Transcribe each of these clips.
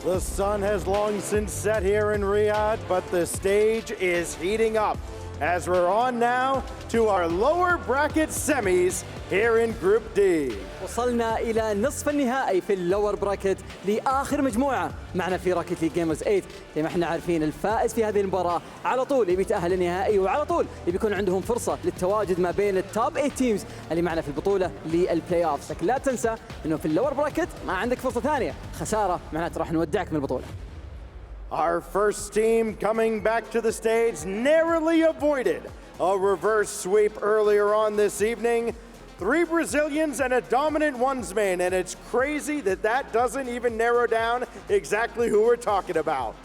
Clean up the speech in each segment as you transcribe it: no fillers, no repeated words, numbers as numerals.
The sun has long since set here in Riyadh, but the stage is heating up as we're on now to our lower bracket semis here in Group D. وصلنا إلى نصف النهائي في اللور براكت لآخر مجموعة معنا في راكت ليج جيمرز 8. زي ما احنا عارفين الفائز في هذه المباراة على طول يبي يتأهل للنهائي، وعلى طول يبي يكون عندهم فرصة للتواجد ما بين التوب 8 تيمز اللي معنا في البطولة للبلاي اوفز. لكن لا تنسى انه في اللور براكت ما عندك فرصة ثانية، خسارة معناته راح نودعك من البطولة. Our first team coming back to the stage narrowly avoided a reverse sweep earlier on this evening. 3 Brazilians and a dominant onesman, and it's crazy that that doesn't even narrow down exactly who we're talking about.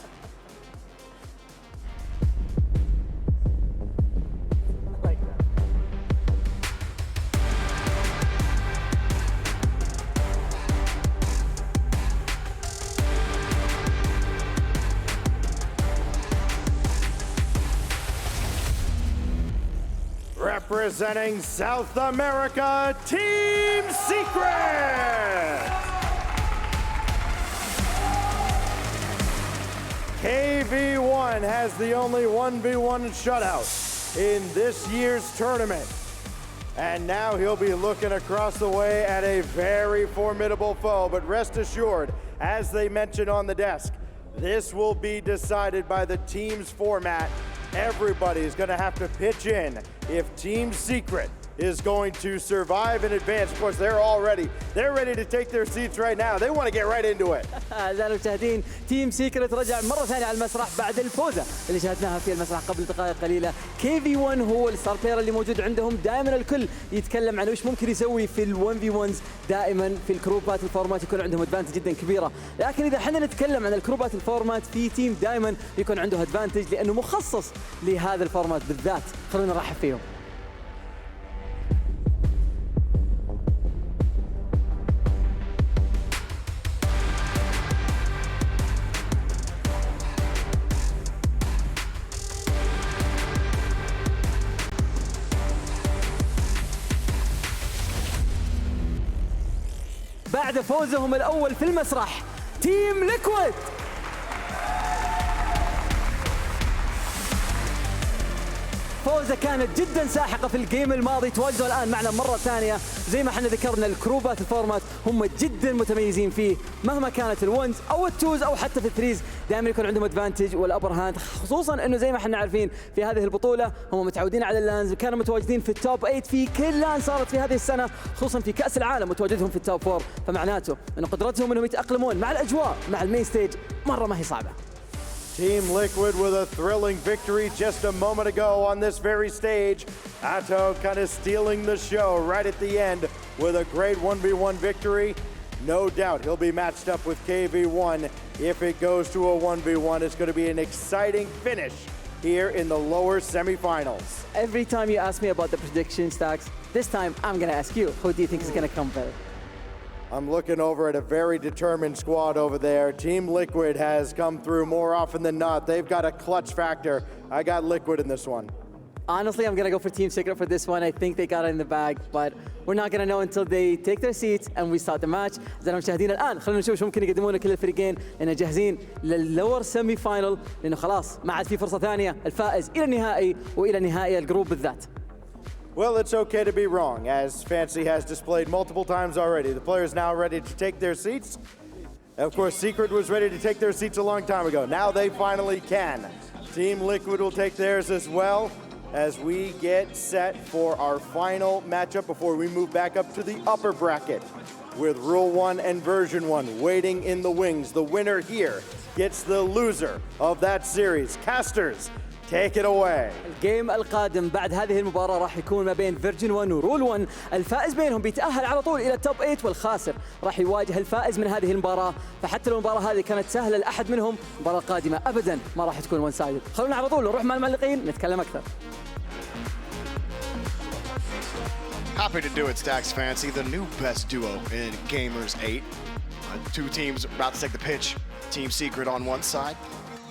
Representing South America, Team Secret! KV1 has the only 1v1 shutout in this year's tournament. And now he'll be looking across the way at a very formidable foe, but rest assured, as they mentioned on the desk, this will be decided by the team's format. Everybody is going to have to pitch in if Team Secret is going to survive and advance. Of course, they're ready to take their seats right now. They want to get right into it. أعزائي المشاهدين، تيم سيكرت رجع مرة ثانية على المسرح بعد الفوزة اللي شاهدناها في المسرح قبل دقائق قليلة. KV1 هو الستار بلاير اللي موجود عندهم، دائما الكل يتكلم عن وش ممكن يسوي في ال1v1s، دائما في الكروبات الفورمات يكون عندهم ادفانتج جدا كبيرة. لكن إذا احنا نتكلم عن الكروبات الفورمات، في تيم دائما يكون عنده ادفانتج لأنه مخصص لهذا الفورمات بالذات. خلونا نرحب فيهم. بعد فوزهم الأول في المسرح، تيم ليكويد. فوزة كانت جدا ساحقة في الجيم الماضي، تواجدوا الآن معنا مرة ثانية. زي ما احنا ذكرنا الكروبات الفورمات هم جدا متميزين فيه، مهما كانت الونز او التوز او حتى في الثريز دائما يكون عندهم ادفانتج والابر هاند، خصوصا انه زي ما احنا عارفين في هذه البطولة هم متعودين على اللانز، وكانوا متواجدين في التوب 8 في كل لان صارت في هذه السنة، خصوصا في كأس العالم وتواجدهم في التوب 4، فمعناته انه قدرتهم انهم يتأقلمون مع الاجواء مع المين ستيج مرة ما هي صعبة. Team Liquid with a thrilling victory just a moment ago on this very stage. Atto kind of stealing the show right at the end with a great 1v1 victory. No doubt he'll be matched up with KV1 if it goes to a 1v1. It's going to be an exciting finish here in the lower semifinals. Every time you ask me about the prediction stacks, this time I'm going to ask you, who do you think is going to come better? I'm looking over at a very determined squad over there. Team Liquid has come through more often than not. They've got a clutch factor. I got Liquid in this one. Honestly, I'm going to go for Team Secret for this one. I think they got it in the bag, but we're not going to know until they take their seats and we start the match. أعزائي المشاهدين الآن خلونا نشوف شو ممكن يقدمونه كل الفريقين، لأننا جاهزين لللور سيمي فاينل، لأنه خلاص ما عاد في فرصة ثانية، الفائز إلى النهائي وإلى نهائي الجروب بالذات. Well, it's okay to be wrong, as Fancy has displayed multiple times already. The players now ready to take their seats. Of course, Secret was ready to take their seats a long time ago. Now they finally can. Team Liquid will take theirs as well as we get set for our final matchup before we move back up to the upper bracket with Rule 1 and Version 1 waiting in the wings. The winner here gets the loser of that series. Casters, take it away. الجيم القادم بعد هذه المباراة راح يكون ما بين فيرجن 1 ورول 1. الفائز بينهم بيتأهل على طول إلى التوب 8، والخاسر راح يواجه الفائز من هذه المباراة. فحتى لو المباراة هذه كانت سهلة لأحد منهم، المباراة القادمة أبدا ما راح تكون وان سايدد. خلونا على طول نروح مع المعلقين نتكلم أكثر. Happy to do it, Stacks Fancy, the new best duo in Gamers 8. Two teams about to take the pitch. Team Secret on one side,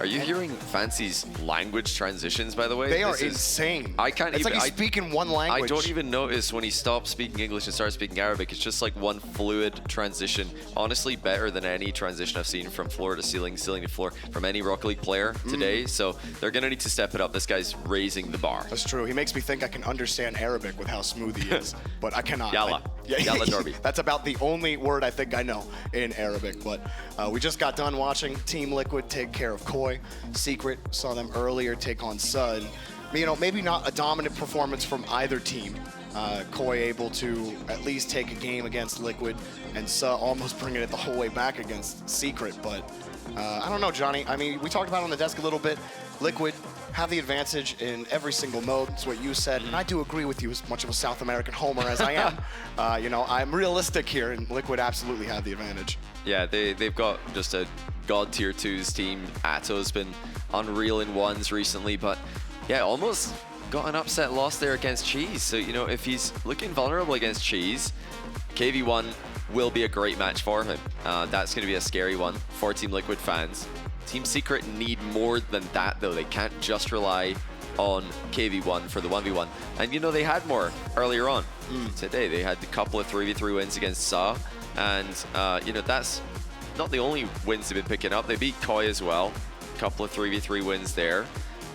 Are you hearing Fancy's language transitions, by the way? They are insane. I can't it's even... like he's speaking one language. I don't even notice when he stops speaking English and starts speaking Arabic. It's just like one fluid transition. Honestly, better than any transition I've seen from floor to ceiling, ceiling to floor, from any Rocket League player today. So they're going to need to step it up. This guy's raising the bar. That's true. He makes me think I can understand Arabic with how smooth he is, but I cannot. Yalla. Yalla Darby. That's about the only word I think I know in Arabic. But we just got done watching Team Liquid take care of Koi. Secret saw them earlier take on Sun. You know, maybe not a dominant performance from either team. Koi able to at least take a game against Liquid, and Suh almost bringing it the whole way back against Secret. But I don't know, Johnny. I mean, we talked about it on the desk a little bit. Liquid have the advantage in every single mode. That's what you said, and I do agree with you as much of a South American homer as I am. You know, I'm realistic here, and Liquid absolutely have the advantage. Yeah, they've got just a god tier 2s team. Atto's been unreal in 1s recently, but yeah, almost got an upset loss there against Cheese. So, you know, if he's looking vulnerable against Cheese, KV1 will be a great match for him. That's going to be a scary one for Team Liquid fans. Team Secret need more than that, though. They can't just rely on KV1 for the 1v1. And, you know, they had more earlier on today. They had a couple of 3v3 wins against Saw. And, you know, that's not the only wins they've been picking up. They beat Koi as well. A couple of 3v3 wins there.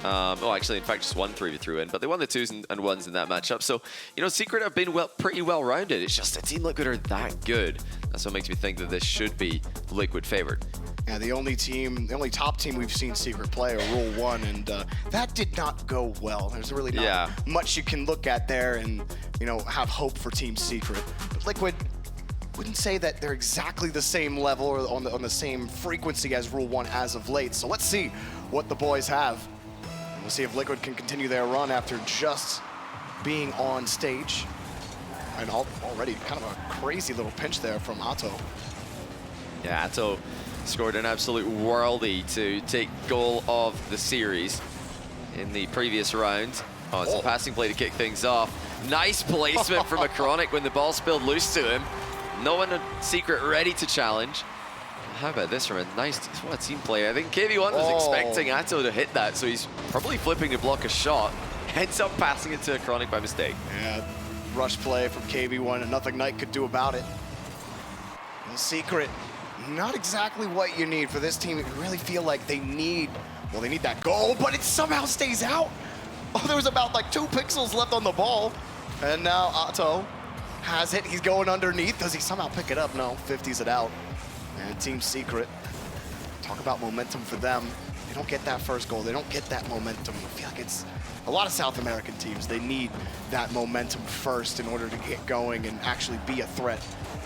Oh, actually, in fact, just one 3v3 win, but they won the 2s and 1s in that matchup. So, you know, Secret have been pretty well-rounded. It's just that Team Liquid are that good. That's what makes me think that this should be Liquid favored. Yeah, the only top team we've seen Secret play are Rule 1, and that did not go well. There's really not much you can look at there and, you know, have hope for Team Secret. But Liquid, wouldn't say that they're exactly the same level or on the same frequency as Rule 1 as of late. So let's see what the boys have. We'll see if Liquid can continue their run after just being on stage. And already kind of a crazy little pinch there from Atto. Yeah, Atto scored an absolute worldie to take goal of the series in the previous round. Oh, it's a passing play to kick things off. Nice placement from Acronic when the ball spilled loose to him. No one in Secret ready to challenge. How about this from a nice, what a team play. I think KV1 was expecting Atto to hit that, so he's probably flipping to block a shot. Ends up passing it to Acronic by mistake. Yeah, rush play from KV1 and nothing Knight could do about it. And Secret, not exactly what you need for this team. You really feel like they need, well, they need that goal, but it somehow stays out. Oh, there was about like 2 pixels left on the ball. And now Atto has it. He's going underneath. Does he somehow pick it up? No, 50s it out. And Team Secret, talk about momentum for them. They don't get that first goal. They don't get that momentum. I feel like it's a lot of South American teams. They need that momentum first in order to get going and actually be a threat.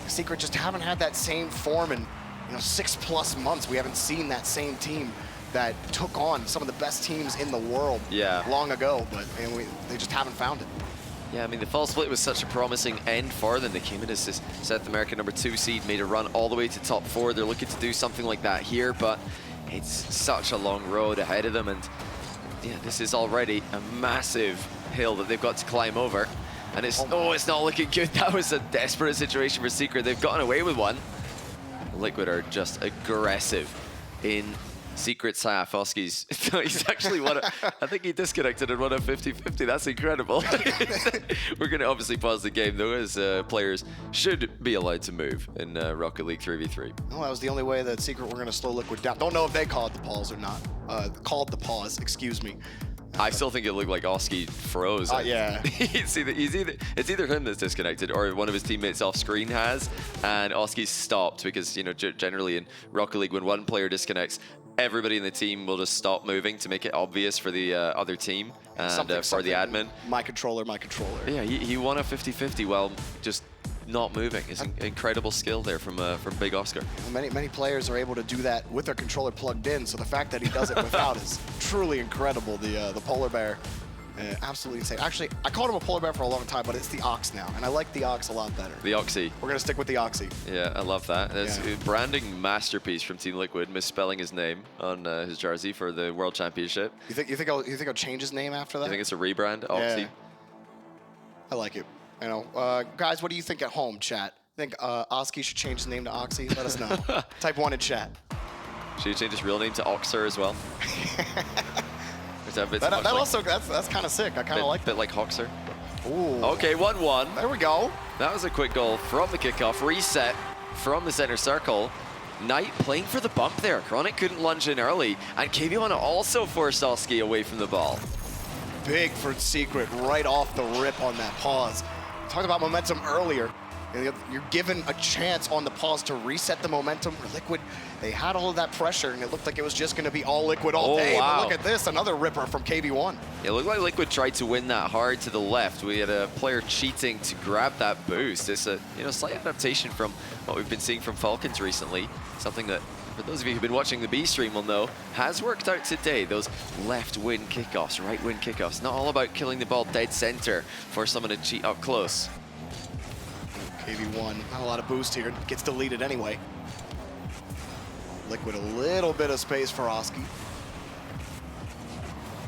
Secret just haven't had that same form in 6+ months. We haven't seen that same team that took on some of the best teams in the world long ago, but they just haven't found it. Yeah, I mean, the fall split was such a promising end for them. They came in as this South American #2 seed, made a run all the way to top 4. They're looking to do something like that here, but it's such a long road ahead of them. And yeah, this is already a massive hill that they've got to climb over. And it's, it's not looking good. That was a desperate situation for Secret. They've gotten away with one. Liquid are just aggressive in Secret's half. Oski's, he's actually I think he disconnected and won a 50-50. That's incredible. We're going to obviously pause the game, though, as players should be allowed to move in Rocket League 3v3. Oh, that was the only way that Secret were going to slow Liquid down. Don't know if they called the pause or not. Called the pause, excuse me. I still think it looked like Oski froze. Yeah. it's either him that's disconnected or one of his teammates off screen has, and Oski stopped because, generally in Rocket League, when one player disconnects, everybody in the team will just stop moving to make it obvious for the other team and for the admin. My controller. Yeah, he won a 50-50 while just not moving. It's an incredible skill there from Big Oscar. Many players are able to do that with their controller plugged in, so the fact that he does it without is truly incredible. The polar bear, absolutely insane. Actually, I called him a polar bear for a long time, but it's the Ox now, and I like the Ox a lot better. The Oxy. We're gonna stick with the Oxy. Yeah, I love that. That's a branding masterpiece from Team Liquid, misspelling his name on his jersey for the World Championship. You think I'll change his name after that? You think it's a rebrand, Oxy? Yeah. I like it. Guys, what do you think at home, chat? Think Oski should change his name to Oxy? Let us know. Type 1 in chat. Should he change his real name to Oxer as well? That's kind of sick. I kind of like that. Bit like Hoxer. Ooh. Okay, 1-1. There we go. That was a quick goal from the kickoff. Reset from the center circle. Knight playing for the bump there. Chronic couldn't lunge in early, and KB1 also forced Oski away from the ball. Big for Secret right off the rip on that pause. Talked about momentum earlier. You're given a chance on the pause to reset the momentum. For Liquid, they had all of that pressure, and it looked like it was just going to be all Liquid all day. Wow. But look at this, another ripper from KB1. It looked like Liquid tried to win that hard to the left. We had a player cheating to grab that boost. It's a slight adaptation from what we've been seeing from Falcons recently. Something that, for those of you who've been watching the B stream will know, has worked out today. Those left win kickoffs, right win kickoffs. Not all about killing the ball dead center for someone to cheat up close. KB1, not a lot of boost here. Gets deleted anyway. Liquid, a little bit of space for Oski.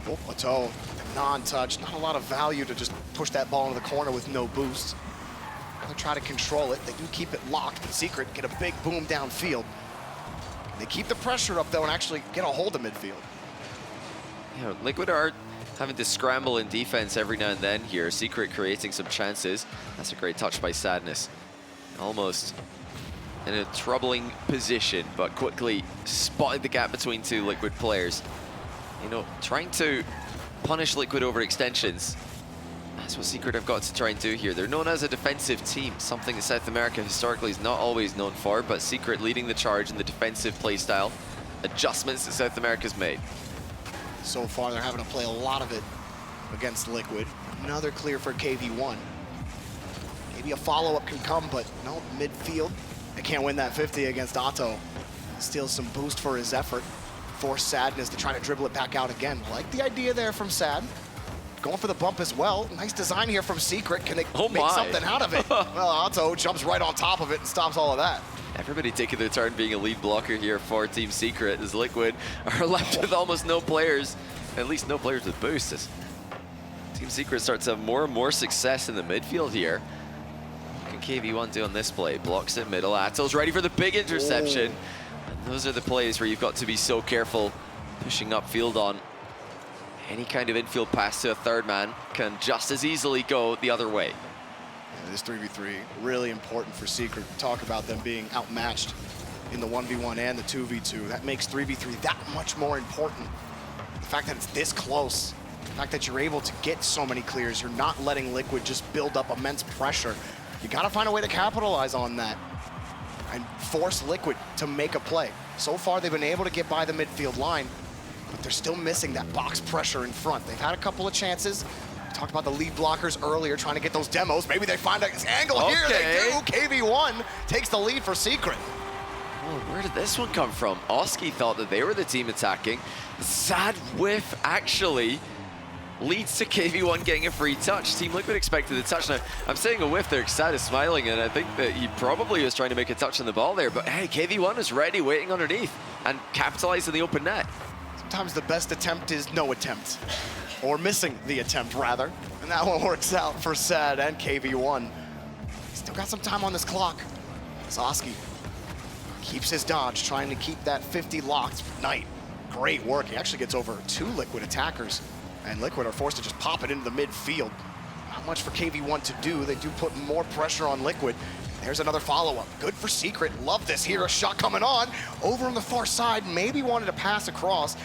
Oh, Plateau, non-touch. Not a lot of value to just push that ball into the corner with no boost. They'll try to control it. They do keep it locked, but Secret get a big boom downfield. They keep the pressure up, though, and actually get a hold of midfield. Yeah, Liquid are having to scramble in defense every now and then here. Secret creating some chances. That's a great touch by Sadness. Almost in a troubling position, but quickly spotted the gap between two Liquid players. Trying to punish Liquid over extensions. That's what Secret have got to try and do here. They're known as a defensive team, something that South America historically is not always known for, but Secret leading the charge in the defensive playstyle. Adjustments that South America's made. So far, they're having to play a lot of it against Liquid. Another clear for KV1. Maybe a follow-up can come, but no, midfield. They can't win that 50 against Otto. Steals some boost for his effort. Force Sadness to try to dribble it back out again. Like the idea there from Sad. Going for the bump as well. Nice design here from Secret. Can they make something out of it? Well, Otto jumps right on top of it and stops all of that. Everybody taking their turn being a lead blocker here for Team Secret as Liquid are left with almost no players, at least no players with boosts. Team Secret starts to have more and more success in the midfield here. What can KV1 do on this play? Blocks it middle. Atto's ready for the big interception. And those are the plays where you've got to be so careful pushing upfield on. Any kind of infield pass to a third man can just as easily go the other way. This 3v3, really important for Secret. Talk about them being outmatched in the 1v1 and the 2v2. That makes 3v3 that much more important. The fact that it's this close, the fact that you're able to get so many clears, you're not letting Liquid just build up immense pressure. You gotta find a way to capitalize on that and force Liquid to make a play. So far, they've been able to get by the midfield line, but they're still missing that box pressure in front. They've had a couple of chances. Talked about the lead blockers earlier, trying to get those demos. Maybe they find an angle here. They do. KV1 takes the lead for Secret. Oh, where did this one come from? Oski thought that they were the team attacking. Sad whiff actually leads to KV1 getting a free touch. Team Liquid expected the touch. Now, I'm saying a whiff there. Sad is smiling, and I think that he probably was trying to make a touch on the ball there. But hey, KV1 is ready, waiting underneath, and capitalizing the open net. Sometimes the best attempt is no attempt. Or missing the attempt, rather. And that one works out for Sad and KV1. Still got some time on this clock. Oski keeps his dodge, trying to keep that 50 locked. Knight, great work. He actually gets over 2 Liquid attackers. And Liquid are forced to just pop it into the midfield. Not much for KV1 to do. They do put more pressure on Liquid. There's another follow-up. Good for Secret. Love this here. A shot coming on. Over on the far side. Maybe wanted to pass across.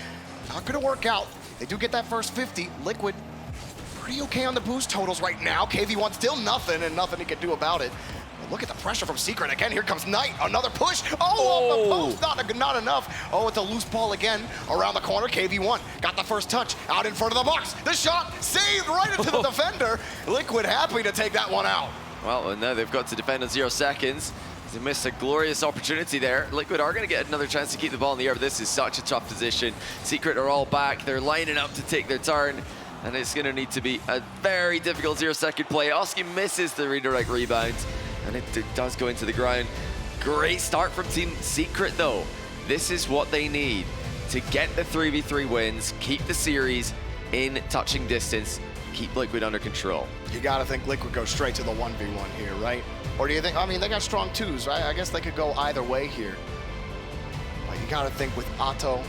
Not gonna work out. They do get that first 50. Liquid pretty okay on the boost totals right now. KV1 still nothing, and nothing he can do about it. But look at the pressure from Secret. Again, here comes Knight. Another push. Oh, off the post. Not enough. Oh, it's a loose ball again. Around the corner, KV1 got the first touch. Out in front of the box. The shot saved right into the defender. Liquid happy to take that one out. Well, and now they've got to defend in 0 seconds. They missed a glorious opportunity there. Liquid are going to get another chance to keep the ball in the air, but this is such a tough position. Secret are all back. They're lining up to take their turn, and it's going to need to be a very difficult 0-second play. Oski misses the redirect rebound, and it does go into the ground. Great start from Team Secret, though. This is what they need to get the 3v3 wins, keep the series in touching distance, keep Liquid under control. You got to think Liquid goes straight to the 1v1 here, right? Or do you think, I mean, they got strong 2s, right? I guess they could go either way here. But you gotta think with Otto,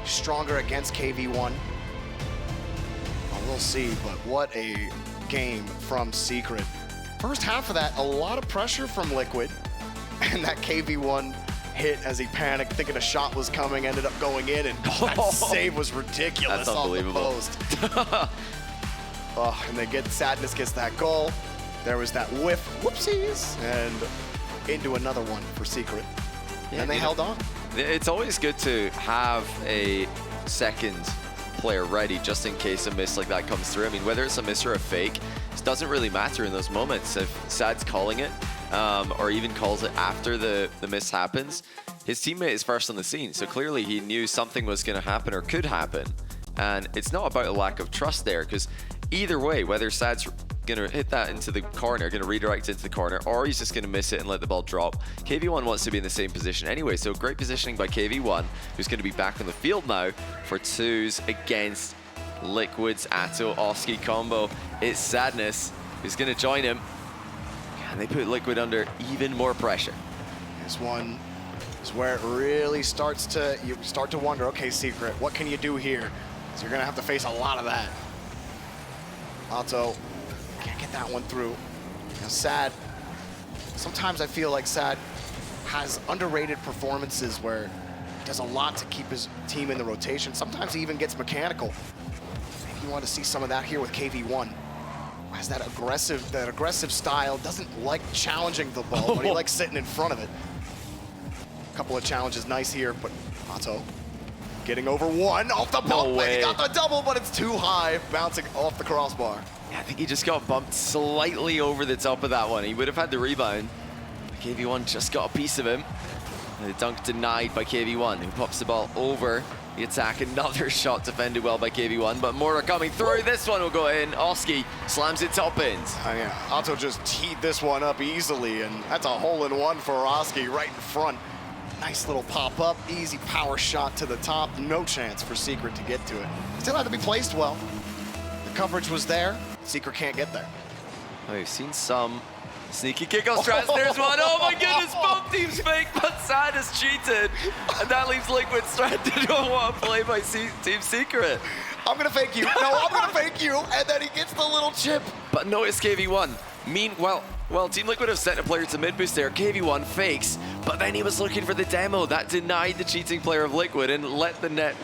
stronger against KV1. Well, we'll see, but what a game from Secret. First half of that, a lot of pressure from Liquid, and that KV1 hit as he panicked, thinking a shot was coming, ended up going in, and that save was ridiculous. That's unbelievable. Off the post. Oh, and they get Sadness gets that goal. There was that whiff, whoopsies, and into another one for Secret. Yeah, and they held on. It's always good to have a second player ready just in case a miss like that comes through. I mean, whether it's a miss or a fake, it doesn't really matter in those moments. If Sad's calling it, or even calls it after the miss happens, his teammate is first on the scene. So clearly he knew something was going to happen or could happen. And it's not about a lack of trust there, because either way, whether Sad's going to hit that into the corner, going to redirect into the corner, or he's just going to miss it and let the ball drop, KV1 wants to be in the same position anyway. So great positioning by KV1, who's going to be back on the field now for twos against Liquid's Atto Oski combo. It's Sadness who's going to join him, and they put Liquid under even more pressure. This one is where it really starts to, you start to wonder, okay, Secret, what can you do here? So you're gonna have to face a lot of that. Otto can't get that one through. You know, Sad, sometimes I feel like Sad has underrated performances where he does a lot to keep his team in the rotation. Sometimes he even gets mechanical. Maybe you want to see some of that here with KV1. Has that aggressive style, doesn't like challenging the ball, but he likes sitting in front of it. A couple of challenges nice here, but Otto getting over one off the bump, and he got the double, but it's too high, bouncing off the crossbar. Yeah, I think he just got bumped slightly over the top of that one. He would have had the rebound. KV1 just got a piece of him. And the dunk denied by KV1, who pops the ball over the attack. Another shot defended well by KV1, but more are coming through. This one will go in. Oski slams it top ends. Yeah, Otto just teed this one up easily, and that's a hole-in-one for Oski right in front. Nice little pop-up, easy power shot to the top. No chance for Secret to get to it. Still had to be placed well. The coverage was there. Secret can't get there. Oh, we've seen some sneaky kickoff strats. There's one. Oh my goodness, both teams fake, but Sad has cheated. And that leaves Liquid stranded on one play by Team Secret. I'm gonna fake you. No, I'm gonna fake you. And then he gets the little chip. But notice KV1. Meanwhile, Team Liquid have sent a player to mid boost there. KV1 fakes, but then he was looking for the demo. That denied the cheating player of Liquid and left the net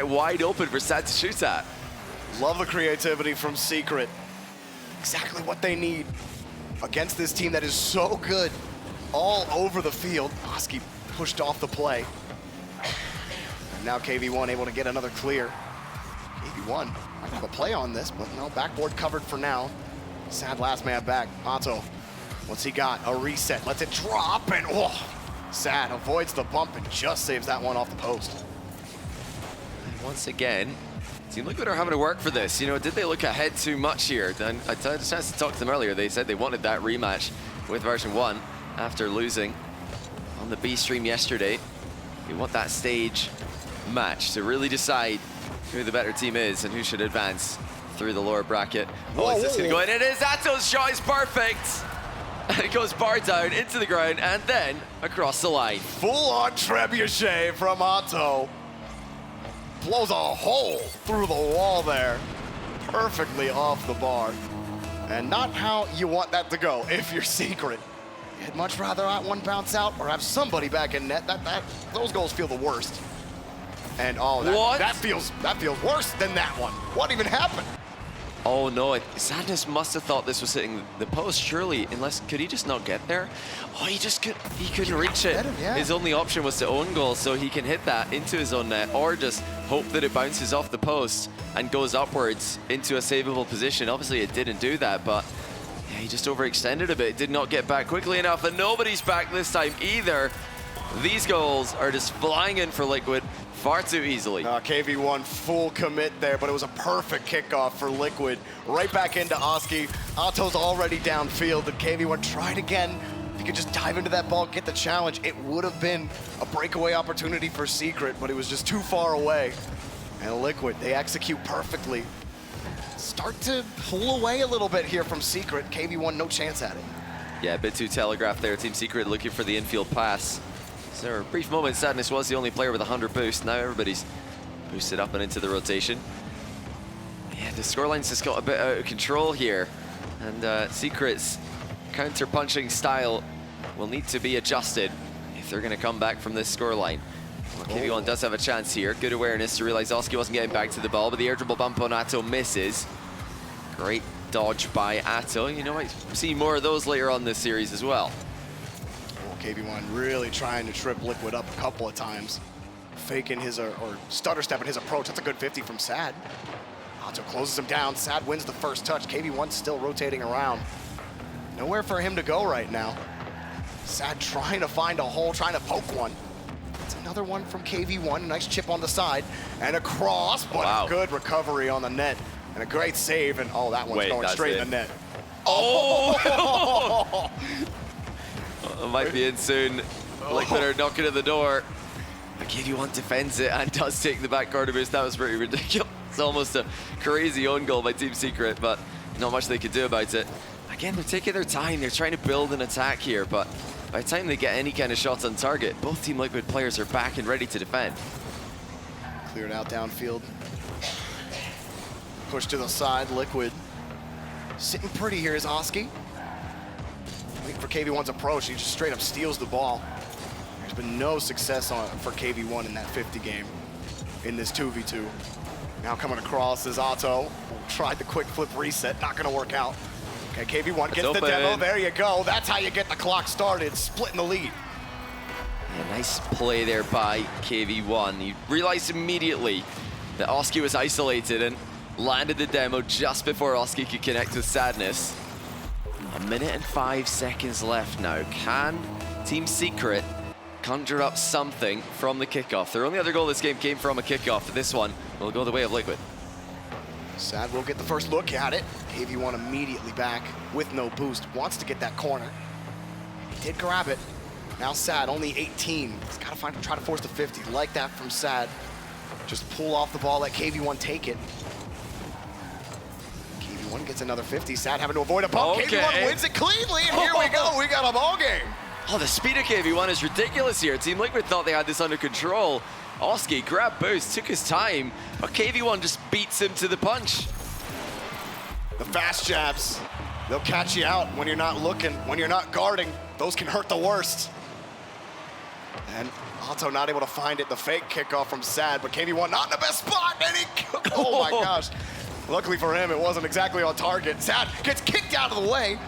wide open for Sad to shoot at. Love the creativity from Secret. Exactly what they need against this team that is so good all over the field. Oski pushed off the play. And now KV1 able to get another clear. KV1 might have a play on this, but no, backboard covered for now. Sad last man back. Otto, what's he got? A reset, lets it drop, and oh, Sad avoids the bump and just saves that one off the post. And once again, Team Liquid are having to work for this. You know, did they look ahead too much here? And I had a chance to talk to them earlier. They said they wanted that rematch with version 1 after losing on the B stream yesterday. They want that stage match to really decide who the better team is and who should advance through the lower bracket. Oh, is this gonna go in? It is. Atto's shot is perfect. And it goes bar down into the ground and then across the line. Full-on trebuchet from Otto. Blows a hole through the wall there. Perfectly off the bar. And not how you want that to go if you're Secret. You'd much rather that one bounce out or have somebody back in net. Those goals feel the worst. And oh, that feels worse than that one. What even happened? Oh no, Sadness must have thought this was hitting the post, surely, unless, could he just not get there? Oh, he couldn't reach it. Yeah. His only option was to own goal, so he can hit that into his own net, or just hope that it bounces off the post and goes upwards into a savable position. Obviously it didn't do that, but yeah, he just overextended a bit, did not get back quickly enough, and nobody's back this time either. These goals are just flying in for Liquid far too easily. KV1 full commit there, but it was a perfect kickoff for Liquid. Right back into Oski. Otto's already downfield, and KV1 tried again. If he could just dive into that ball, get the challenge, it would have been a breakaway opportunity for Secret, but it was just too far away. And Liquid, they execute perfectly. Start to pull away a little bit here from Secret. KV1, no chance at it. Yeah, a bit too telegraphed there. Team Secret looking for the infield pass. So for a brief moment, Sadness was the only player with 100 boost. Now everybody's boosted up and into the rotation. Yeah, the scoreline's just got a bit out of control here. And Secret's counter-punching style will need to be adjusted if they're going to come back from this scoreline. Well, KV1 does have a chance here. Good awareness to realize Oski wasn't getting back to the ball, but the air dribble bump on Atto misses. Great dodge by Atto. You know, might see more of those later on this series as well. Well, KV1 really trying to trip Liquid up a couple of times. Faking his, or stutter stepping his approach. That's a good 50 from Sad. Atto closes him down. Sad wins the first touch. KV1 still rotating around. Nowhere for him to go right now. Sad trying to find a hole, trying to poke one. It's another one from KV1. Nice chip on the side and a cross, but a good recovery on the net and a great save. And oh, that one's going straight in the net. Oh! It might be in soon. Liquid are knocking at the door. But KV1 defends it and does take the back corner boost. That was pretty ridiculous. It's almost a crazy own goal by Team Secret, but not much they could do about it. Again, they're taking their time. They're trying to build an attack here, but by the time they get any kind of shots on target, both Team Liquid players are back and ready to defend. Cleared out downfield. Push to the side, Liquid. Sitting pretty here is Oski. Waiting for KV1's approach. He just straight up steals the ball. There's been no success for KV1 in that 50 game in this 2v2. Now coming across is Atto. Tried the quick flip reset, not gonna work out. Okay, KV1 gets the demo, there you go. That's how you get the clock started, splitting the lead. Yeah, nice play there by KV1. He realized immediately that Oski was isolated and landed the demo just before Oski could connect with Sadness. 1 minute and 5 seconds left now. Can Team Secret conjure up something from the kickoff? Their only other goal this game came from a kickoff, but this one will go the way of Liquid. Sad will get the first look at it. KV1 immediately back with no boost. Wants to get that corner. He did grab it. Now Sad, only 18. He's got to try to force the 50. Like that from Sad. Just pull off the ball, let KV1 take it. KV1 gets another 50. Sad having to avoid a bump. Okay. KV1 wins it cleanly, and here we go. We got a ball game. Oh, the speed of KV1 is ridiculous here. Team Liquid thought they had this under control. Oski grabbed boost, took his time, but KV1 just beats him to the punch. The fast jabs, they'll catch you out when you're not looking, when you're not guarding. Those can hurt the worst. And Atto not able to find it. The fake kickoff from Sad, but KV1 not in the best spot, and he, oh my gosh. Luckily for him, it wasn't exactly on target. Sad gets kicked out of the way.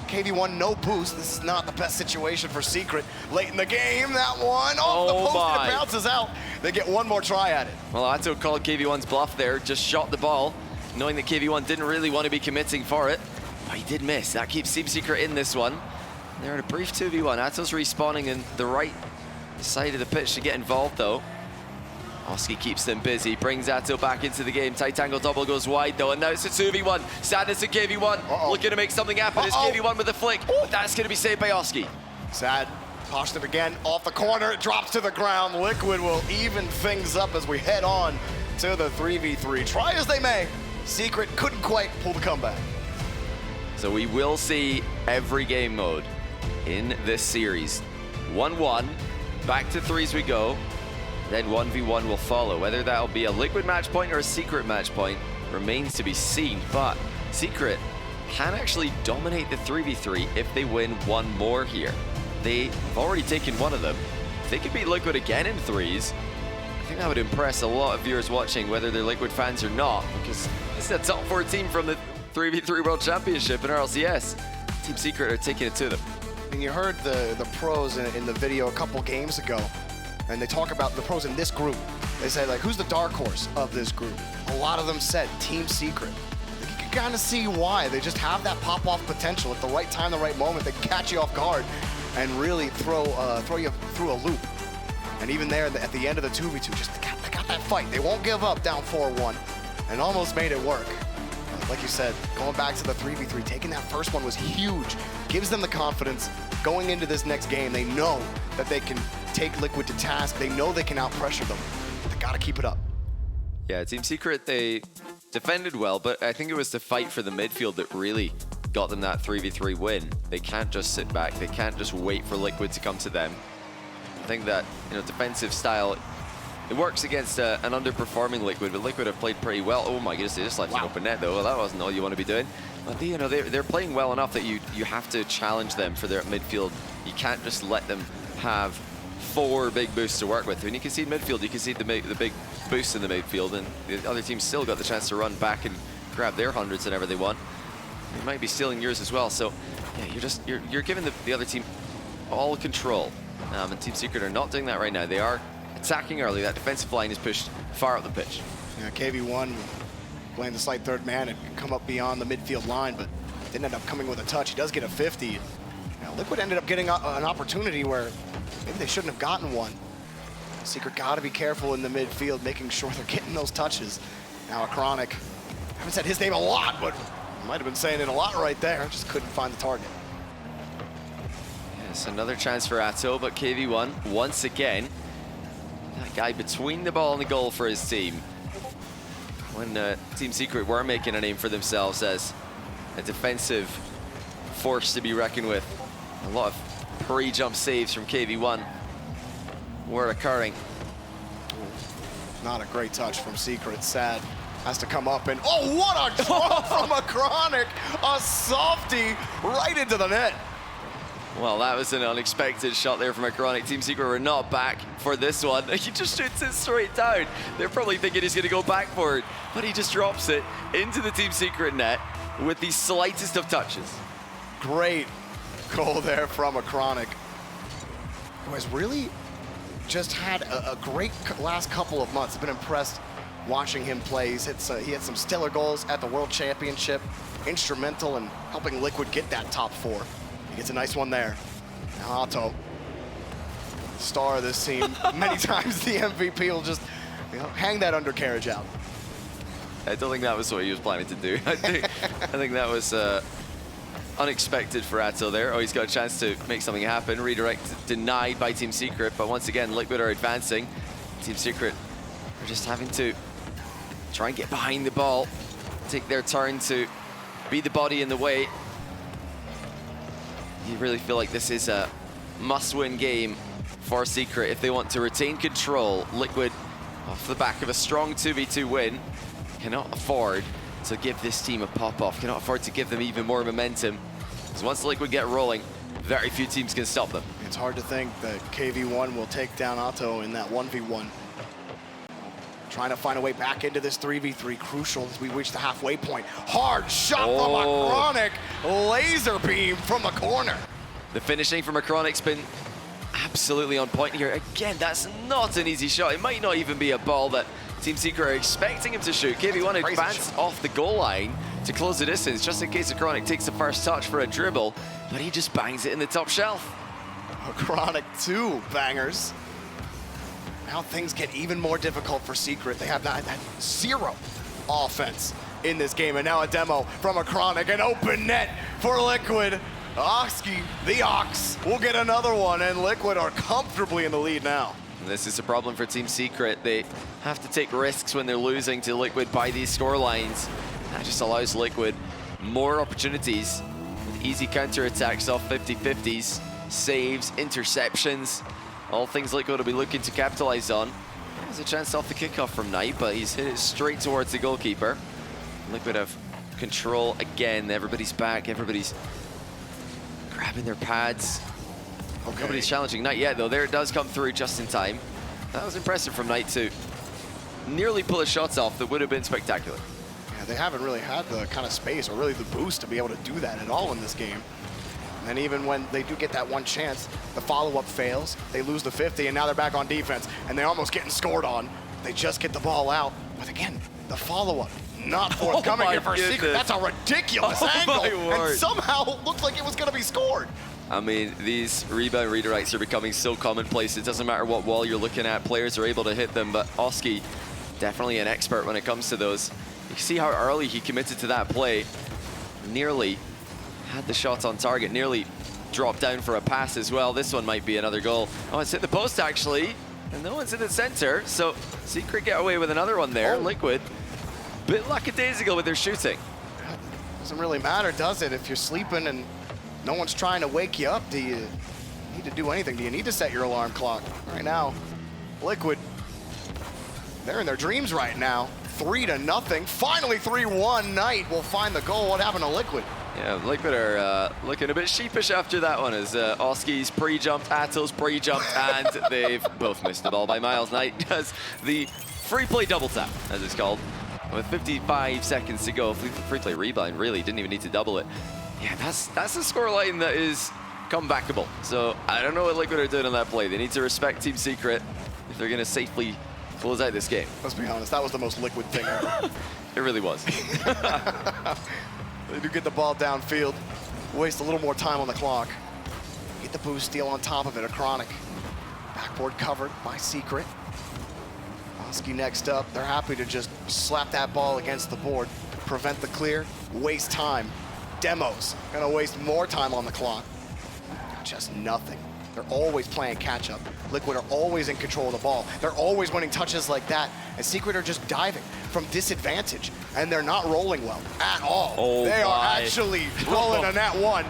KV1 no boost. This is not the best situation for Secret. Late in the game, that one off the post and it bounces out. They get one more try at it. Well, Atto called KV1's bluff there, just shot the ball, knowing that KV1 didn't really want to be committing for it. But he did miss. That keeps Team Secret in this one. They're in a brief 2v1. Atto's respawning in the right side of the pitch to get involved though. Oski keeps them busy, brings Atto back into the game. Tight angle double goes wide though, and now it's a 2v1. Sadness and KV1 looking to make something happen. It's KV1 with a flick, but that's going to be saved by Oski. Sad poshed it again off the corner, it drops to the ground. Liquid will even things up as we head on to the 3v3. Try as they may, Secret couldn't quite pull the comeback. So we will see every game mode in this series. 1-1, back to threes we go. Then 1v1 will follow. Whether that'll be a Liquid match point or a Secret match point remains to be seen, but Secret can actually dominate the 3v3 if they win one more here. They've already taken one of them. If they could beat Liquid again in threes, I think that would impress a lot of viewers watching, whether they're Liquid fans or not, because this is a top 4 team from the 3v3 World Championship in RLCS. Team Secret are taking it to them. And you heard the pros in the video a couple games ago, and they talk about the pros in this group. They say, like, who's the dark horse of this group? A lot of them said Team Secret. You can kind of see why. They just have that pop-off potential at the right time, the right moment. They catch you off guard and really throw you through a loop. And even there at the end of the 2v2, they got that fight. They won't give up down 4-1 and almost made it work. Like you said, going back to the 3v3, taking that first one was huge. Gives them the confidence going into this next game. They know that they can take Liquid to task. They know they can out-pressure them. They gotta keep it up. Yeah, Team Secret, they defended well, but I think it was the fight for the midfield that really got them that 3v3 win. They can't just sit back. They can't just wait for Liquid to come to them. I think that, you know, defensive style, it works against an underperforming Liquid, but Liquid have played pretty well. Oh my goodness, they just left an open net though. Well, that wasn't all you want to be doing. But they, you know, they're playing well enough that you have to challenge them for their midfield. You can't just let them have 4 big boosts to work with. When you concede midfield, you concede the big boost in the midfield, and the other team still got the chance to run back and grab their hundreds whenever they want. They might be stealing yours as well. So yeah, you're giving the other team all control. And Team Secret are not doing that right now. They are attacking early. That defensive line is pushed far up the pitch. Yeah, KV1 playing the slight third man and come up beyond the midfield line, but didn't end up coming with a touch. He does get a 50. Now, Liquid ended up getting an opportunity where maybe they shouldn't have gotten one. Secret got to be careful in the midfield, making sure they're getting those touches. Now, Chronic, I haven't said his name a lot, but might have been saying it a lot right there. Just couldn't find the target. Yes, another chance for Atto, but KV1 once again, that guy between the ball and the goal for his team. When Team Secret were making a name for themselves as a defensive force to be reckoned with. A lot of pre-jump saves from KV1 were occurring. Not a great touch from Secret. Sad. Has to come up and, oh, what a drop from a Chronic! A softie right into the net. Well, that was an unexpected shot there from a Chronic. Team Secret were not back for this one. He just shoots it straight down. They're probably thinking he's going to go back for it, but he just drops it into the Team Secret net with the slightest of touches. Great goal there from a Chronic, who has really just had a great last couple of months. I've been impressed watching him play. He had some stellar goals at the World Championship, instrumental in helping Liquid get that top 4. He gets a nice one there. Now Otto, star of this team, many times the MVP, will just, you know, hang that undercarriage out. I don't think that was what he was planning to do. I think that was unexpected for Atto there. Oh, he's got a chance to make something happen. Redirect denied by Team Secret, but once again, Liquid are advancing. Team Secret are just having to try and get behind the ball, take their turn to be the body in the way. You really feel like this is a must-win game for Secret if they want to retain control. Liquid, off the back of a strong 2v2 win, cannot afford to give this team a pop-off, cannot afford to give them even more momentum. Because once Liquid get rolling, very few teams can stop them. It's hard to think that KV1 will take down Otto in that 1v1. Trying to find a way back into this 3v3, crucial as we reach the halfway point. Hard shot from a Chronic, laser beam from the corner. The finishing from a Chronic's been absolutely on point here. Again, that's not an easy shot. It might not even be a ball that Team Secret are expecting him to shoot. KV1 advanced off the goal line to close the distance, just in case the Chronic takes the first touch for a dribble, but he just bangs it in the top shelf. A Chronic 2 bangers. Now things get even more difficult for Secret. They have that 0 offense in this game, and now a demo from a Chronic, an open net for Liquid. Oxky, the Ox, will get another one, and Liquid are comfortably in the lead now. And this is a problem for Team Secret. They have to take risks when they're losing to Liquid by these score lines. That just allows Liquid more opportunities. Easy counter-attacks off 50-50s, saves, interceptions, all things Liquid will be looking to capitalize on. There's a chance off the kickoff from Knight, but he's hit it straight towards the goalkeeper. Liquid have control again. Everybody's back, everybody's grabbing their pads. Okay. Nobody's challenging Knight yet, though. There it does come through just in time. That was impressive from Knight to nearly pull his shots off. That would have been spectacular. Yeah, they haven't really had the kind of space or really the boost to be able to do that at all in this game. And even when they do get that one chance, the follow-up fails, they lose the 50, and now they're back on defense, and they're almost getting scored on. They just get the ball out, but again, the follow-up not forthcoming here for Secret. That's a ridiculous angle, and somehow looked like it was going to be scored. I mean, these rebound redirects are becoming so commonplace. It doesn't matter what wall you're looking at, players are able to hit them, but Oski, definitely an expert when it comes to those. You can see how early he committed to that play. Nearly had the shot on target, nearly dropped down for a pass as well. This one might be another goal. Oh, it's hit the post actually, and no one's in the center, so Secret get away with another one there. Liquid, bit lackadaisical with their shooting. Doesn't really matter, does it? If you're sleeping and no one's trying to wake you up, do you need to do anything? Do you need to set your alarm clock? Right now, Liquid, they're in their dreams right now. 3-0. Finally 3-1. Knight will find the goal. What happened to Liquid? Yeah, Liquid are looking a bit sheepish after that one as Oski's pre-jumped, Ato's pre-jumped, and they've both missed the ball by miles. Knight does the free play double tap, as it's called, with 55 seconds to go. Free play rebound, really, didn't even need to double it. Yeah, that's a scoreline that is comebackable. So I don't know what Liquid are doing on that play. They need to respect Team Secret if they're going to safely close out this game. Let's be honest, that was the most Liquid thing ever. It really was. They do get the ball downfield, waste a little more time on the clock. Get the boost steal on top of it, a Chronic. Backboard covered by Secret. Oski next up. They're happy to just slap that ball against the board, prevent the clear, waste time. Demos gonna waste more time on the clock. Just nothing. They're always playing catch up. Liquid are always in control of the ball. They're always winning touches like that. And Secret are just diving from disadvantage. And they're not rolling well at all. Oh, they are my. actually rolling a nat one.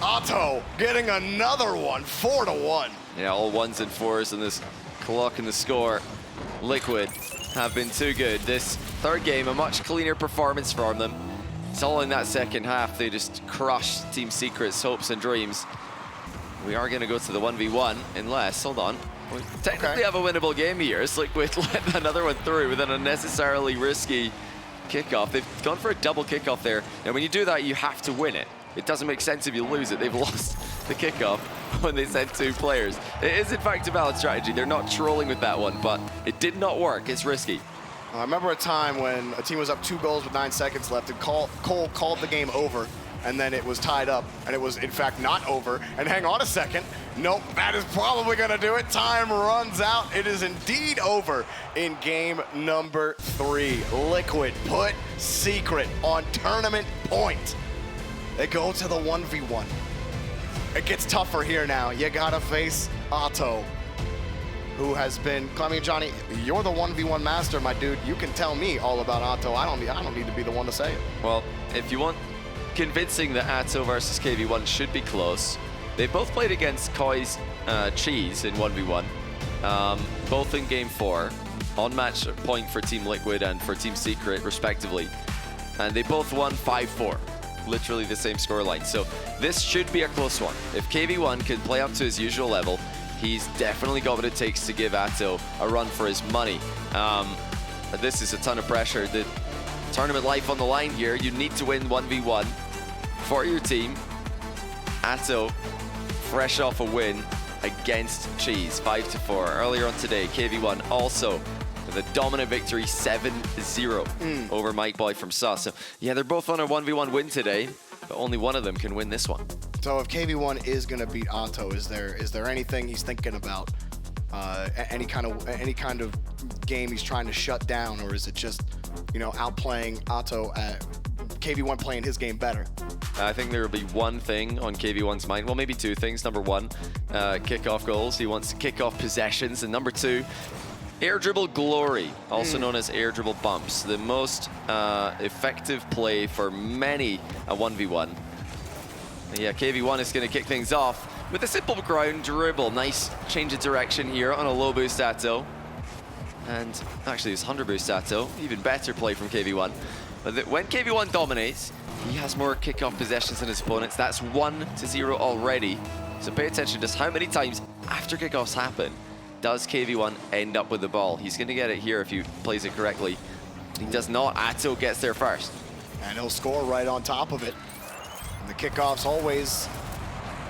Otto getting another one, 4-1. Yeah, all ones and fours in this clock and the score. Liquid have been too good. This third game, a much cleaner performance from them. It's all in that second half. They just crushed Team Secret's hopes and dreams. We are going to go to the 1v1 unless, hold on, we technically have a winnable game here. It's Liquid let another one through with an unnecessarily risky kickoff. They've gone for a double kickoff there. And when you do that, you have to win it. It doesn't make sense if you lose it. They've lost the kickoff when they sent 2 players. It is, in fact, a valid strategy. They're not trolling with that one, but it did not work. It's risky. I remember a time when a team was up 2 goals with 9 seconds left and Cole called the game over, and then it was tied up, and it was in fact not over. And hang on a second, nope, that is probably gonna do it. Time runs out. It is indeed over in game number 3. Liquid put Secret on tournament point. They go to the 1v1. It gets tougher here now. You gotta face Otto, who has been, I mean, Johnny, you're the 1v1 master, my dude. You can tell me all about Otto. I don't need to be the one to say it. Well, if you want convincing that Atto versus KV1 should be close, they both played against Koi's Cheese in 1v1, both in game 4, on match point for Team Liquid and for Team Secret, respectively. And they both won 5-4. Literally the same scoreline. So this should be a close one. If KV1 can play up to his usual level, he's definitely got what it takes to give Atto a run for his money. This is a ton of pressure. The tournament life on the line here. You need to win 1v1 for your team. Atto, fresh off a win against Cheese, 5-4. Earlier on today, KV1 also with a dominant victory, 7-0 over Mike Boy from Sus. So yeah, they're both on a 1v1 win today, but only one of them can win this one. So if KV1 is going to beat Otto, is there anything he's thinking about? Any kind of game he's trying to shut down, or is it just, you know, outplaying Otto at KV1 playing his game better? I think there will be one thing on KV1's mind. Well, maybe 2 things. Number 1, kickoff goals. He wants kickoff possessions. And number 2, air dribble glory, also known as air dribble bumps. The most effective play for many a 1v1. Yeah, KV1 is going to kick things off with a simple ground dribble. Nice change of direction here on a low boost Atto. And actually, it's 100 boost Atto. Even better play from KV1. But when KV1 dominates, he has more kickoff possessions than his opponents. That's 1-0 already. So pay attention to just how many times after kickoffs happen does KV1 end up with the ball. He's going to get it here if he plays it correctly. He does not. Atto gets there first. And he'll score right on top of it. And the kickoffs always,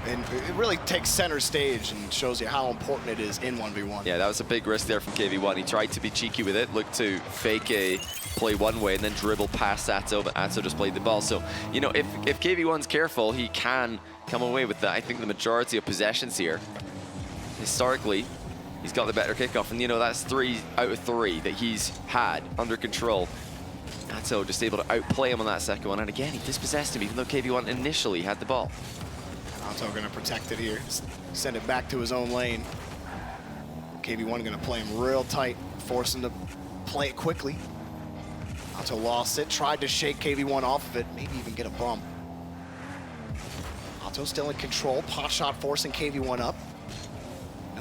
and it really takes center stage and shows you how important it is in 1v1. Yeah, that was a big risk there from KV1. He tried to be cheeky with it, looked to fake a play one way and then dribble past Atto, but Atto just played the ball. So, you know, if KV1's careful, he can come away with that. I think the majority of possessions here, historically, he's got the better kickoff. And, you know, that's 3 out of 3 that he's had under control. Atto just able to outplay him on that second one. And again, he dispossessed him, even though KV1 initially had the ball. Atto gonna protect it here, send it back to his own lane. KV1 gonna play him real tight, force him to play it quickly. Atto lost it, tried to shake KV1 off of it, maybe even get a bump. Atto still in control, pot shot forcing KV1 up.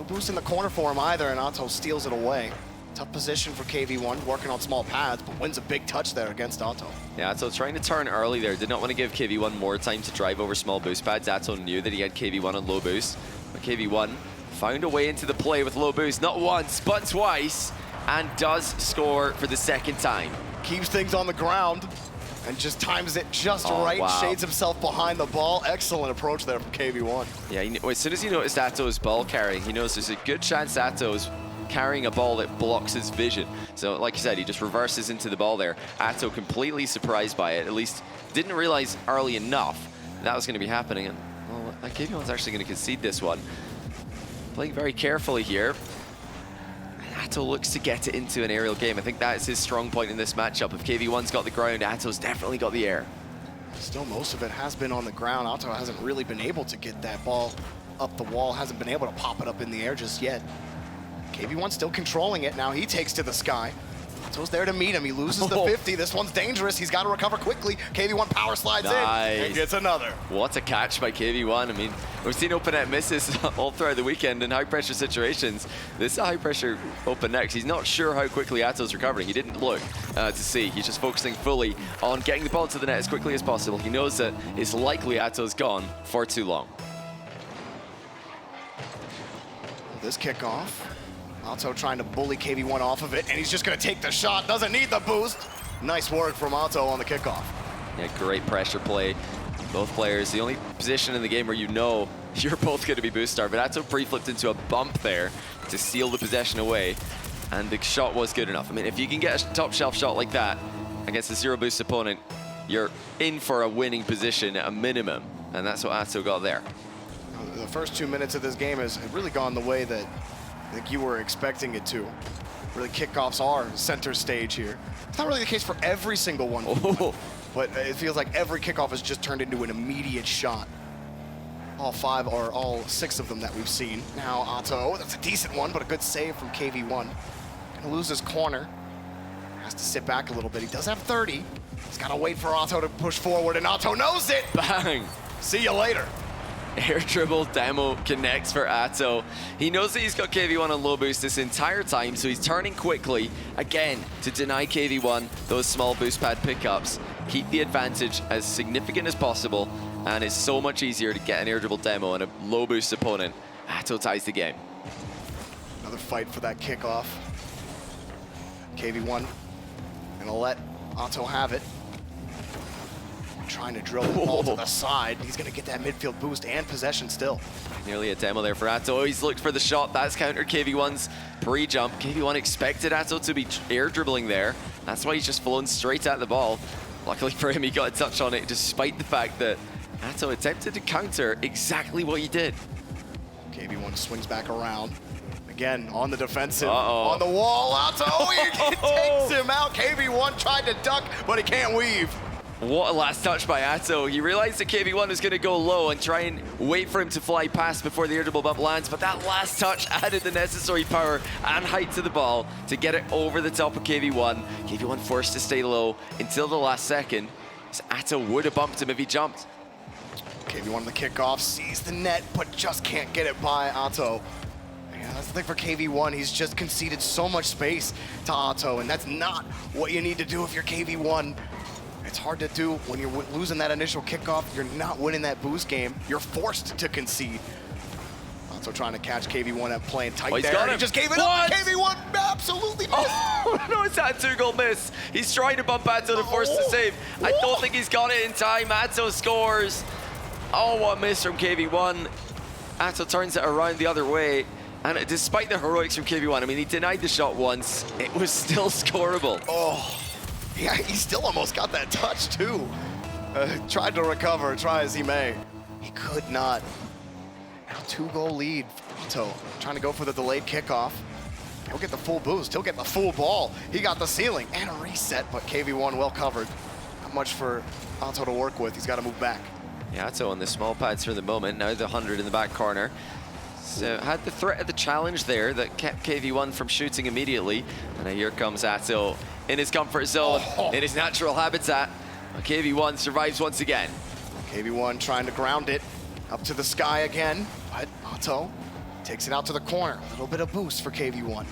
No boost in the corner for him either, and Otto steals it away. Tough position for KV1, working on small pads, but wins a big touch there against Otto. Yeah, Atto trying to turn early there. Did not want to give KV1 more time to drive over small boost pads. Atto knew that he had KV1 on low boost, but KV1 found a way into the play with low boost, not once, but twice, and does score for the second time. Keeps things on the ground and just times it just right. Wow. Shades himself behind the ball. Excellent approach there from KV1. Yeah, as soon as he noticed Atto's ball carrying, he knows there's a good chance Atto's carrying a ball that blocks his vision. So like you said, he just reverses into the ball there. Atto completely surprised by it, at least didn't realize early enough that was going to be happening. And well, KV1's actually going to concede this one. Playing very carefully here. Atto looks to get it into an aerial game. I think that's his strong point in this matchup. If KV1's got the ground, Atto's definitely got the air. Still, most of it has been on the ground. Otto hasn't really been able to get that ball up the wall, hasn't been able to pop it up in the air just yet. KV1 still controlling it. Now he takes to the sky. Otto's there to meet him. He loses the 50. This one's dangerous. He's got to recover quickly. KV1 power slides in and gets another. What a catch by KV1. I mean, we've seen open net misses all throughout the weekend in high pressure situations. This is a high pressure open net. He's not sure how quickly Atto's recovering. He didn't look to see. He's just focusing fully on getting the ball to the net as quickly as possible. He knows that it's likely Atto's gone for too long. This kickoff. Otto trying to bully KV1 off of it, and he's just going to take the shot. Doesn't need the boost. Nice work from Otto on the kickoff. Yeah, great pressure play. Both players, the only position in the game where you know you're both going to be boost star, but Atto pre-flipped into a bump there to seal the possession away, and the shot was good enough. I mean, if you can get a top shelf shot like that against a zero boost opponent, you're in for a winning position at a minimum, and that's what Atto got there. The first 2 minutes of this game has really gone the way that I think you were expecting it to. Really, kickoffs are center stage here. It's not really the case for every single one, but it feels like every kickoff has just turned into an immediate shot. All 5 or all 6 of them that we've seen. Now Otto, that's a decent one, but a good save from KV1. Gonna lose his corner. Has to sit back a little bit. He does have 30. He's gotta wait for Otto to push forward, and Otto knows it! Bang! See you later. Air dribble demo connects for Atto. He knows that he's got KV1 on low boost this entire time, so he's turning quickly, again, to deny KV1 those small boost pad pickups. Keep the advantage as significant as possible, and it's so much easier to get an air dribble demo and a low boost opponent. Atto ties the game. Another fight for that kickoff. KV1 gonna let Otto have it. Trying to drill the ball to the side. He's going to get that midfield boost and possession still. Nearly a demo there for Atto. He's looked for the shot. That's countered KV1's pre-jump. KV1 expected Atto to be air dribbling there. That's why he's just flown straight at the ball. Luckily for him, he got a touch on it, despite the fact that Atto attempted to counter exactly what he did. KV1 swings back around. Again, on the defensive, Uh-oh. on the wall. Otto, he takes him out. KV1 tried to duck, but he can't weave. What a last touch by Atto. He realized that KV1 was going to go low and try and wait for him to fly past before the air dribble bump lands, but that last touch added the necessary power and height to the ball to get it over the top of KV1. KV1 forced to stay low until the last second, as Atto would have bumped him if he jumped. KV1 on the kickoff, sees the net, but just can't get it by Otto. Yeah, that's the thing for KV1. He's just conceded so much space to Otto, and that's not what you need to do if you're KV1. It's hard to do when you're losing that initial kickoff. You're not winning that boost game. You're forced to concede. Otto trying to catch KV1 at playing tight he's there. got him. He just gave it What? up. KV1 absolutely missed. Oh, no, it's that 2-goal miss. He's trying to bump Atto to force the save. I don't think he's got it in time. Atto scores. Oh, what a miss from KV1. Atto turns it around the other way. And despite the heroics from KV1, I mean, he denied the shot once. It was still scoreable. Oh, yeah, he still almost got that touch too. Tried to recover, try as he may. He could not. Now 2-goal lead. Otto trying to go for the delayed kickoff. He'll get the full boost, he'll get the full ball. He got the ceiling and a reset, but KV1 well covered. Not much for Otto to work with, he's got to move back. Yeah, Atto on the small pads for the moment. Now the 100 in the back corner. So had the threat of the challenge there that kept KV1 from shooting immediately. And now here comes Atto in his comfort zone, in his natural habitat. KV1 survives once again. KV1 trying to ground it up to the sky again, but Otto Takes it out to the corner. A little bit of boost for KV1.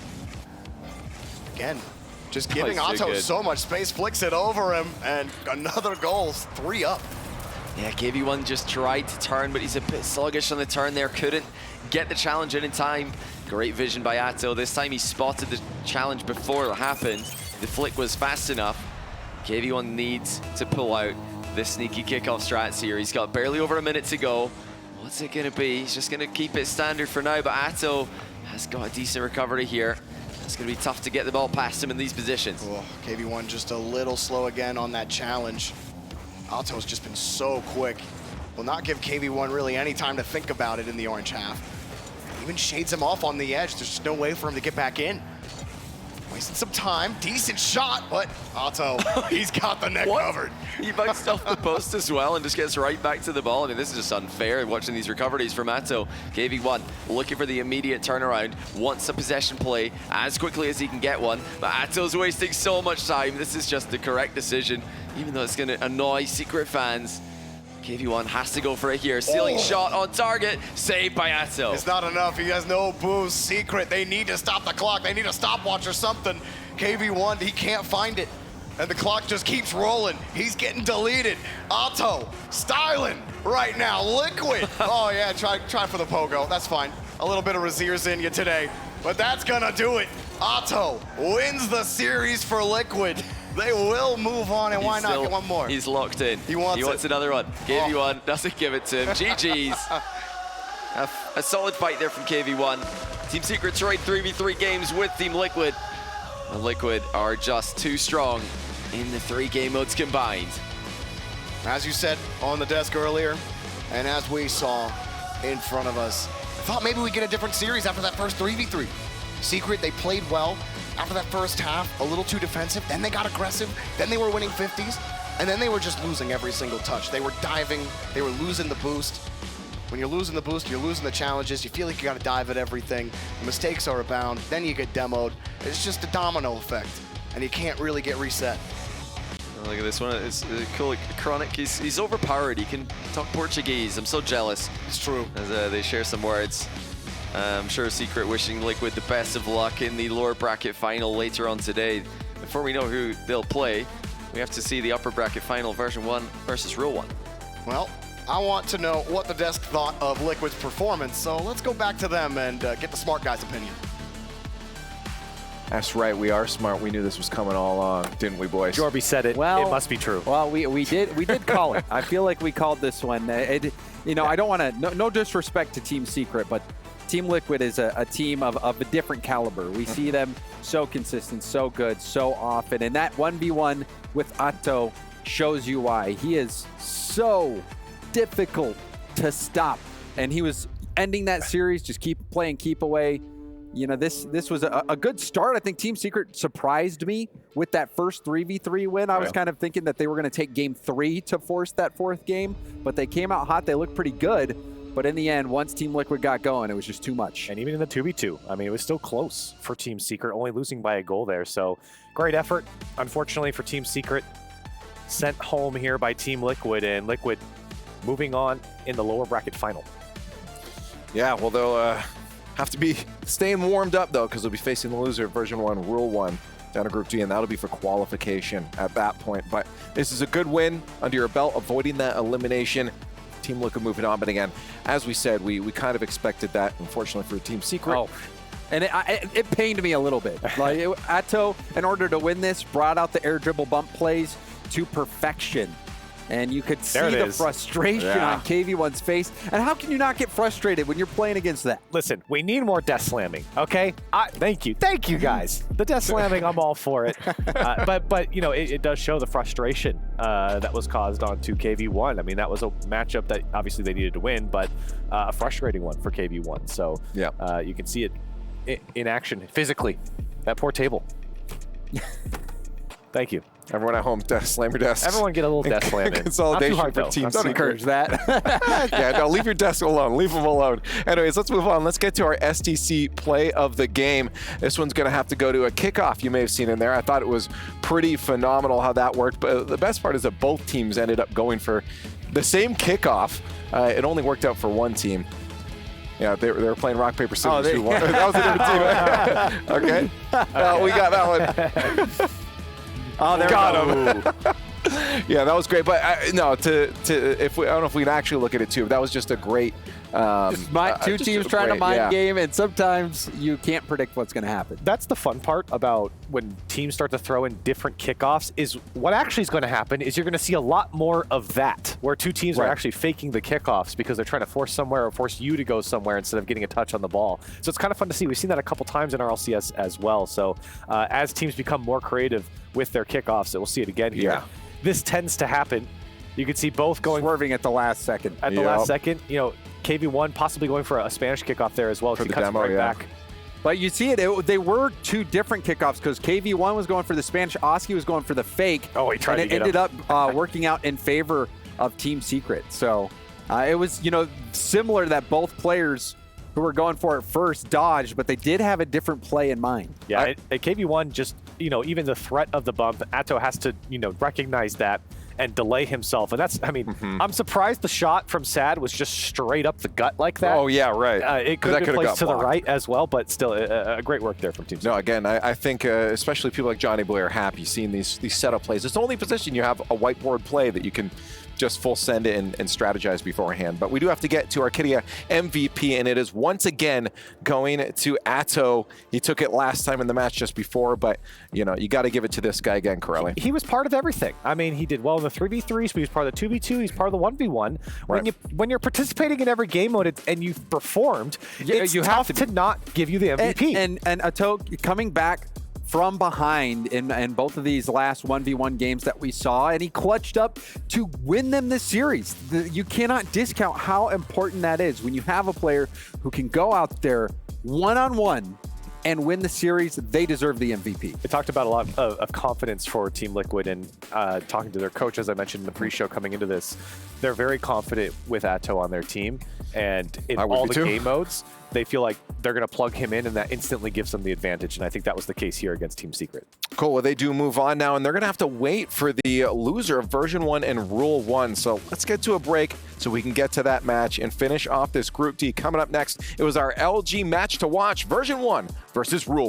Again, just giving Otto so much space, flicks it over him, and another goal, 3 up. Yeah, KV1 just tried to turn, but he's a bit sluggish on the turn there. Couldn't get the challenge in time. Great vision by Atto. This time he spotted the challenge before it happened. The flick was fast enough. KV1 needs to pull out this sneaky kickoff strats here. He's got barely over a minute to go. What's it going to be? He's just going to keep it standard for now, but Atto has got a decent recovery here. It's going to be tough to get the ball past him in these positions. Oh, KV1 just a little slow again on that challenge. Otto's just been so quick. Will not give KV1 really any time to think about it in the orange half. Even shades him off on the edge. There's just no way for him to get back in. Wasting some time. Decent shot, but Otto, he's got the net covered. He bounced off the post as well and just gets right back to the ball. I mean, this is just unfair watching these recoveries from Atto. KV1 looking for the immediate turnaround, wants a possession play as quickly as he can get one, but Atto's wasting so much time. This is just the correct decision, even though it's going to annoy Secret fans. KV1 has to go for it here. Ceiling shot on target, saved by Atto. It's not enough. He has no boost. Secret, they need to stop the clock. They need a stopwatch or something. KV1, he can't find it. And the clock just keeps rolling. He's getting deleted. Otto, styling right now. Liquid. Oh yeah, try for the pogo. That's fine. A little bit of Razir's in you today, but that's gonna do it. Otto wins the series for Liquid. They will move on, and why not get one more? He's locked in. He wants another one. KV1 doesn't give it to him. GG's. A solid fight there from KV1. Team Secret tried 3v3 games with Team Liquid. And Liquid are just too strong in the 3 game modes combined. As you said on the desk earlier, and as we saw in front of us, I thought maybe we'd get a different series after that first 3v3. Secret, they played well. After that first half, a little too defensive, then they got aggressive, then they were winning 50s, and then they were just losing every single touch. They were diving, they were losing the boost. When you're losing the boost, you're losing the challenges, you feel like you gotta dive at everything, the mistakes are abound, then you get demoed. It's just a domino effect, and you can't really get reset. Look at this one, it's cool. Chronic, he's overpowered, he can talk Portuguese. I'm so jealous. It's true. As they share some words. I'm sure Secret wishing Liquid the best of luck in the lower bracket final later on today. Before we know who they'll play, we have to see the upper bracket final version 1 versus real 1. Well, I want to know what the desk thought of Liquid's performance, so let's go back to them and get the smart guy's opinion. That's right, we are smart. We knew this was coming all along, didn't we, boys? Jorby said it. Well, it must be true. Well, we did call it. I feel like we called this one. You know, I don't want to, no disrespect to Team Secret, but Team Liquid is a team of a different caliber. We see them so consistent, so good, so often. And that 1v1 with Atto shows you why. He is so difficult to stop. And he was ending that series, just keep playing, keep away. You know, this was a good start. I think Team Secret surprised me with that first 3v3 win. I was kind of thinking that they were going to take game 3 to force that 4th game, but they came out hot. They looked pretty good. But in the end, once Team Liquid got going, it was just too much. And even in the 2v2, I mean, it was still close for Team Secret, only losing by a goal there. So great effort. Unfortunately for Team Secret, sent home here by Team Liquid, and Liquid moving on in the lower bracket final. Yeah, well, they'll have to be staying warmed up, though, because they'll be facing the loser of version 1, Rule 1, down to Group D, and that'll be for qualification at that point. But this is a good win under your belt, avoiding that elimination. Team Liquid moving on, but again, as we said, we kind of expected that, unfortunately, for Team Secret. Oh, and it pained me a little bit. Like Atto, in order to win this, brought out the air dribble bump plays to perfection. And you could see the frustration on KV1's face. And how can you not get frustrated when you're playing against that? Listen, we need more death slamming, okay? Thank you guys. The death slamming, I'm all for it. But you know, it does show the frustration that was caused onto KV1. I mean, that was a matchup that obviously they needed to win, but a frustrating one for KV1. So yeah, you can see it in action physically. That poor table. Thank you. Everyone at home, slam your desks. Everyone get a little desk slam in. Consolidation Not too hard, for Team Don't Secret. encourage that. Yeah, no, leave your desk alone. Leave them alone. Anyways, let's move on. Let's get to our STC play of the game. This one's going to have to go to a kickoff you may have seen in there. I thought it was pretty phenomenal how that worked. But the best part is that both teams ended up going for the same kickoff. It only worked out for one team. Yeah, they were playing rock, paper, scissors. they- Who won? That was a different team. Okay. We got that one. Oh, there Got we go. Yeah, that was great. But no, I don't know if we can actually look at it too. That was just a great. Two just teams a trying to great- mind yeah. game, and sometimes you can't predict what's going to happen. That's the fun part about when teams start to throw in different kickoffs is what actually is going to happen is you're going to see a lot more of that, where two teams are Right. actually faking the kickoffs because they're trying to force somewhere or force you to go somewhere instead of getting a touch on the ball. So it's kind of fun to see. We've seen that a couple times in our LCS as well. So as teams become more creative with their kickoffs, we'll see it again here. Yeah. This tends to happen. You can see both going Swerving at the last second. at the last second. You know, KV1 possibly going for a Spanish kickoff there as well. For He the cuts it demo, right yeah. back. But you see they were two different kickoffs because KV1 was going for the Spanish, Oski was going for the fake. Oh, he tried and to it get ended up working out in favor of Team Secret. So it was, similar that both players who were going for it first dodged, but they did have a different play in mind. Yeah, at KV1, just, even the threat of the bump, Atto has to, recognize that and delay himself. And that's, I'm surprised the shot from Sad was just straight up the gut like that. Oh yeah, right. It 'Cause could that have been could've placed got to the blocked. right as well, but still a great work there from Team No, Secret. again, I think especially people like Johnny Boy are happy seeing these setup plays. It's the only position you have a whiteboard play that you can just full send it and strategize beforehand. But we do have to get to our Arcadia MVP, and it is once again going to Atto. He took it last time in the match just before, but you got to give it to this guy again, Corelli. He was part of everything. He did well in the 3v3s, but he was part of the 2v2, he's part of the 1v1. Right. When you're participating in every game mode and you've performed, it's you have tough to not give you the MVP. And Atto coming back from behind in both of these last 1v1 games that we saw, and he clutched up to win them this series. You cannot discount how important that is when you have a player who can go out there one-on-one and win the series. They deserve the MVP. They talked about a lot of confidence for Team Liquid, and talking to their coach, as I mentioned in the pre-show coming into this, they're very confident with Atto on their team, and in I would all be the too. game modes, they feel like they're going to plug him in, and that instantly gives them the advantage, and I think that was the case here against Team Secret. Cool. Well, they do move on now, and they're going to have to wait for the loser of version 1 and Rule 1. So let's get to a break so we can get to that match and finish off this Group D. Coming up next, it was our LG match to watch, version 1 versus Rule